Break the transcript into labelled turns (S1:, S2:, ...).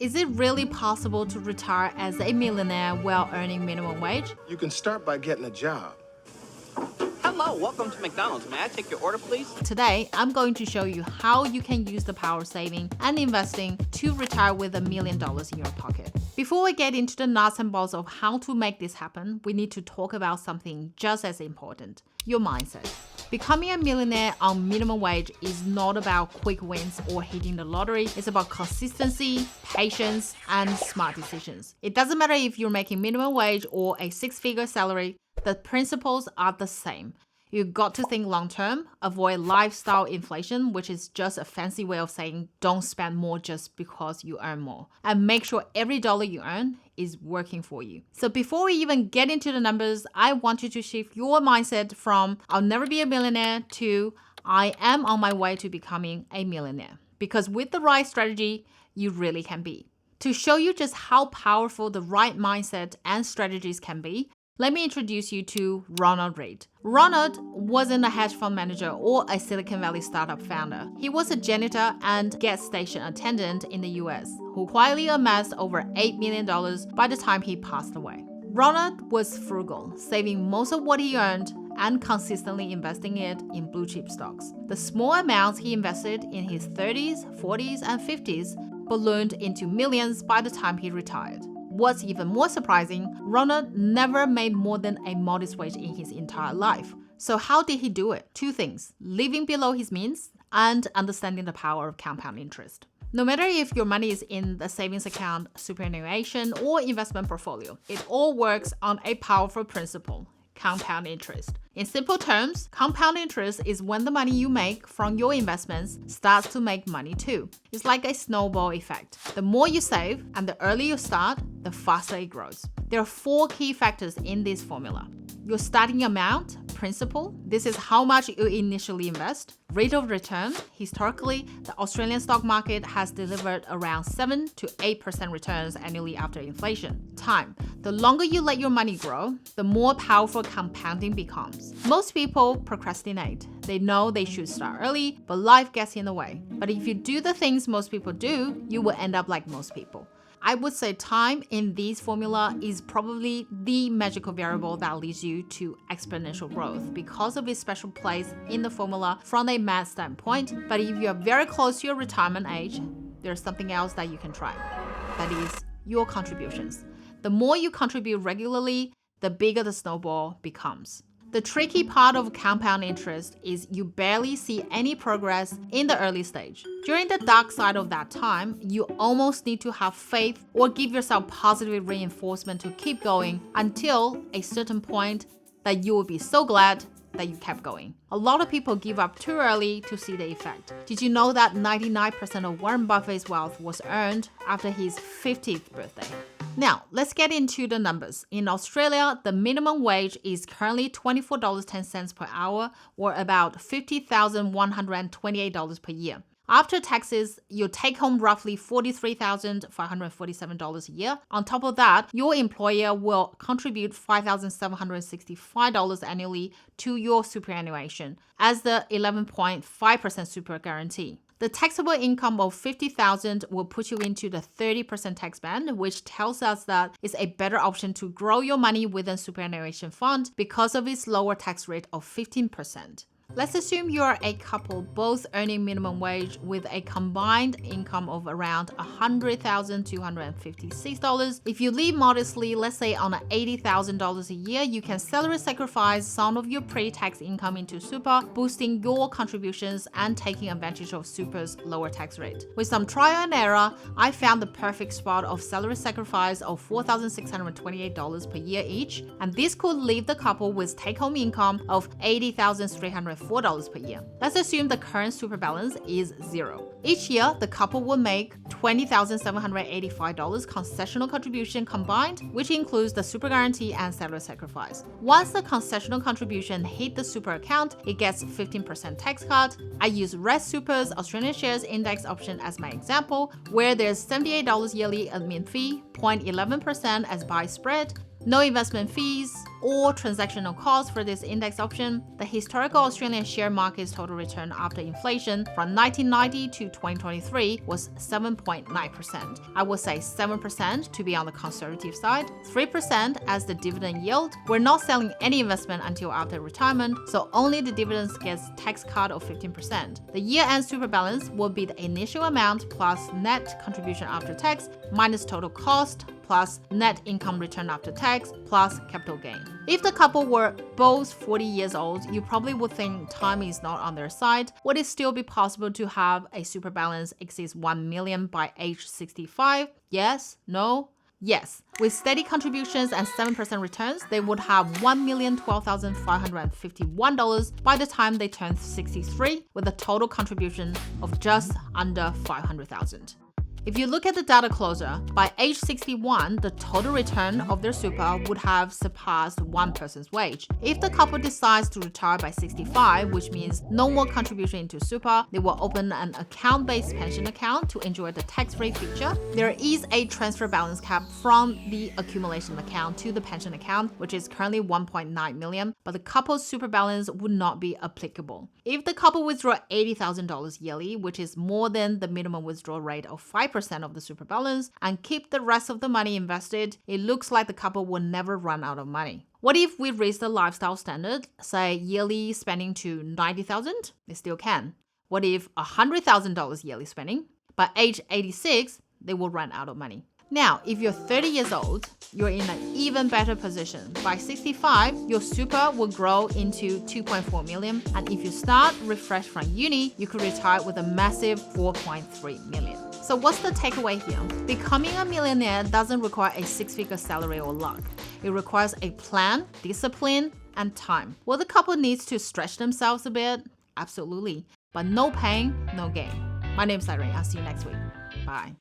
S1: Is it really possible to retire as a millionaire while earning minimum wage?
S2: You can start by getting a job.
S3: Hello, welcome to McDonald's. May I take your order, please?
S1: Today, I'm going to show you how you can use the power of saving and investing to retire with $1 million in your pocket. Before we get into the nuts and bolts of how to make this happen, we need to talk about something just as important: your mindset. Becoming a millionaire on minimum wage is not about quick wins or hitting the lottery. It's about consistency, patience, and smart decisions. It doesn't matter if you're making minimum wage or a six-figure salary, the principles are the same. You got to think long-term, avoid lifestyle inflation, which is just a fancy way of saying don't spend more just because you earn more, and make sure every dollar you earn is working for you. So before we even get into the numbers, I want you to shift your mindset from I'll never be a millionaire to I am on my way to becoming a millionaire. Because with the right strategy, you really can be. To show you just how powerful the right mindset and strategies can be, let me introduce you to Ronald Reed. Ronald wasn't a hedge fund manager or a Silicon Valley startup founder. He was a janitor and gas station attendant in the US who quietly amassed over $8 million by the time he passed away. Ronald was frugal, saving most of what he earned and consistently investing it in blue chip stocks. The small amounts he invested in his 30s, 40s, and 50s ballooned into millions by the time he retired. What's even more surprising, Ronald never made more than a modest wage in his entire life. So how did he do it? Two things: living below his means and understanding the power of compound interest. No matter if your money is in the savings account, superannuation, or investment portfolio, it all works on a powerful principle: compound interest. In simple terms, compound interest is when the money you make from your investments starts to make money too. It's like a snowball effect. The more you save and the earlier you start, the faster it grows. There are 4 key factors in this formula: your starting amount, principal, this is how much you initially invest; rate of return, historically, the Australian stock market has delivered around 7 to 8% returns annually after inflation; time, the longer you let your money grow, the more powerful compounding becomes. Most people procrastinate. They know they should start early, but life gets in the way. But if you do the things most people do, you will end up like most people. I would say time in this formula is probably the magical variable that leads you to exponential growth because of its special place in the formula from a math standpoint. But if you are very close to your retirement age, there's something else that you can try. That is your contributions. The more you contribute regularly, the bigger the snowball becomes. The tricky part of compound interest is you barely see any progress in the early stage. During the dark side of that time, you almost need to have faith or give yourself positive reinforcement to keep going until a certain point that you will be so glad that you kept going. A lot of people give up too early to see the effect. Did you know that 99% of Warren Buffett's wealth was earned after his 50th birthday? Now, let's get into the numbers. In Australia, the minimum wage is currently $24.10 per hour, or about $50,128 per year. After taxes, you take home roughly $43,547 a year. On top of that, your employer will contribute $5,765 annually to your superannuation as the 11.5% super guarantee. The taxable income of $50,000 will put you into the 30% tax band, which tells us that it's a better option to grow your money within superannuation fund because of its lower tax rate of 15%. Let's assume you are a couple both earning minimum wage with a combined income of around $100,256. If you live modestly, let's say on $80,000 a year, you can salary sacrifice some of your pre-tax income into super, boosting your contributions and taking advantage of super's lower tax rate. With some trial and error, I found the perfect spot of salary sacrifice of $4,628 per year each, and this could leave the couple with take-home income of $80,304 per year. Let's assume the current super balance is 0. Each year, the couple will make $20,785 concessional contribution combined, which includes the super guarantee and salary sacrifice. Once the concessional contribution hit the super account, it gets 15% tax cut. I use Red Super's Australian Shares Index option as my example, where there's $78 yearly admin fee, 0.11% as buy spread, no investment fees, all transactional costs for this index option, the historical Australian share market's total return after inflation from 1990 to 2023 was 7.9%. I would say 7% to be on the conservative side, 3% as the dividend yield. We're not selling any investment until after retirement, so only the dividends gets tax cut of 15%. The year-end super balance will be the initial amount plus net contribution after tax minus total cost plus net income return after tax plus capital gain. If the couple were both 40 years old, you probably would think time is not on their side. Would it still be possible to have a super balance exceed 1 million by age 65? Yes? No? Yes. With steady contributions and 7% returns, they would have $1,012,551 by the time they turn 63, with a total contribution of just under $500,000. If you look at the data closer, by age 61, the total return of their super would have surpassed one person's wage. If the couple decides to retire by 65, which means no more contribution into super, they will open an account-based pension account to enjoy the tax-free feature. There is a transfer balance cap from the accumulation account to the pension account, which is currently 1.9 million, but the couple's super balance would not be applicable. If the couple withdraw $80,000 yearly, which is more than the minimum withdrawal rate of 5% of the super balance, and keep the rest of the money invested, it looks like the couple will never run out of money. What if we raise the lifestyle standard, say yearly spending to $90,000? They still can. What if $100,000 yearly spending? By age 86, they will run out of money. Now, if you're 30 years old, you're in an even better position. By 65, your super will grow into 2.4 million, and if you start refresh from uni, you could retire with a massive 4.3 million. So what's the takeaway here? Becoming a millionaire doesn't require a six-figure salary or luck. It requires a plan, discipline, and time. Well, the couple needs to stretch themselves a bit, absolutely, but no pain, no gain. My name's Irene. I'll see you next week. Bye.